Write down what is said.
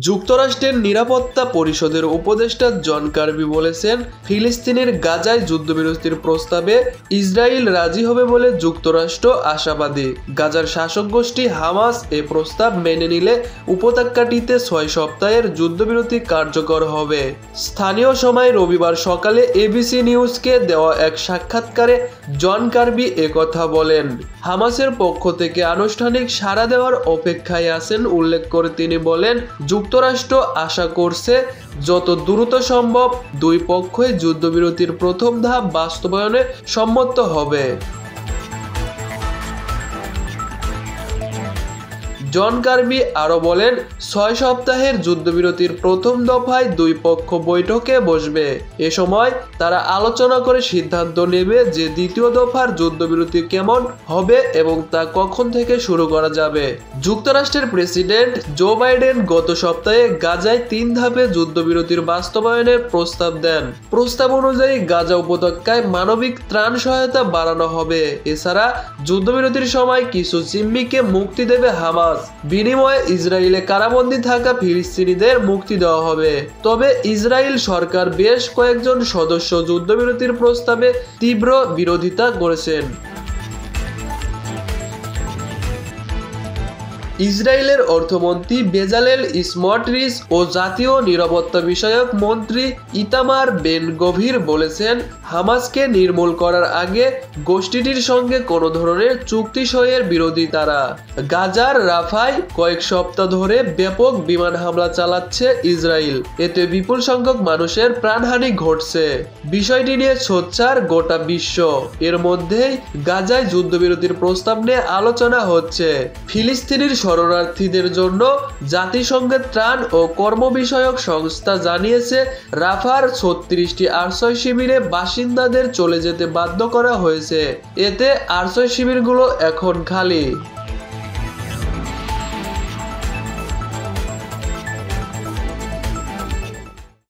যুক্তরাষ্ট্রের নিরাপত্তা পরিষদের উপদেষ্টা জন কার্বি বলেছেন, ফিলিস্তিনের গাজায় যুদ্ধবিরতির প্রস্তাবে ইসরায়েল রাজি হবে বলে যুক্তরাষ্ট্র আশাবাদী। গাজার শাসক গোষ্ঠী হামাস এ প্রস্তাব মেনে নিলে উপত্যকাটিতে 6 সপ্তাহের যুদ্ধবিরতি কার্যকর হবে। স্থানীয় সময় রবিবার সকালে এবিসি নিউজকে দেওয়া এক সাক্ষাৎকারে জন কার্বি একথা বলেন। হামাসের পক্ষ থেকে আনুষ্ঠানিক সাড়া দেওয়ার অপেক্ষায় আছেন উল্লেখ করে তিনি বলেন, যুক্তরাষ্ট্র আশা করছে যত দ্রুত সম্ভব দুই পক্ষই যুদ্ধবিরতির প্রথম ধাপ বাস্তবায়নে সম্মত হবে। জন কার্বি আরও বলেন, 6 সপ্তাহের যুদ্ধবিরতির প্রথম দফায় দুই পক্ষ বৈঠকে বসবে। এ সময় তারা আলোচনা করে সিদ্ধান্ত নেবে যে দ্বিতীয় দফার যুদ্ধবিরতি কেমন হবে এবং তা কখন থেকে শুরু করা যাবে। যুক্তরাষ্ট্রের প্রেসিডেন্ট জো বাইডেন গত সপ্তাহে গাজায় 3 ধাপে যুদ্ধবিরতির বাস্তবায়নের প্রস্তাব দেন। প্রস্তাব অনুযায়ী গাজা উপত্যকায় মানবিক ত্রাণ সহায়তা বাড়ানো হবে। এছাড়া যুদ্ধবিরতির সময় কিছু জিম্মিকে মুক্তি দেবে হামাস। বিনিময়ে ইসরায়েলে কারাবন্দী থাকা ফিলিস্তিনিদের মুক্তি দেওয়া হবে। তবে ইসরায়েল সরকার বেশ কয়েকজন সদস্য যুদ্ধবিরতির প্রস্তাবে তীব্র বিরোধিতা করেছেন। ইসরায়েলের অর্থমন্ত্রী বেজালেল স্মোটরিচ ও জাতীয় নিরাপত্তা বিষয়ক মন্ত্রী ইতামার বেন গভির বলেছেন, হামাসকে নির্মূল করার আগে গোষ্ঠীটির সঙ্গে কোনো ধরনের চুক্তি সইয়ের বিরোধী তারা। গাজার রাফায় কয়েক সপ্তাহ ধরে ব্যাপক বিমান হামলা চালাচ্ছে ইসরায়েল। এতে বিপুল সংখ্যক মানুষের প্রাণহানি ঘটছে। বিষয়টি নিয়ে সোচ্চার গোটা বিশ্ব। এর মধ্যেই গাজায় যুদ্ধবিরতির প্রস্তাব নিয়ে আলোচনা হচ্ছে। ফিলিস্তিনের শরণার্থীদের জন্য জাতিসংঘের ত্রাণ ও কর্ম বিষয়ক সংস্থা জানিয়েছে, রাফার 36টি আশ্রয় শিবিরে বাসিন্দাদের চলে যেতে বাধ্য করা হয়েছে। এতে আশ্রয় শিবিরগুলো এখন খালি।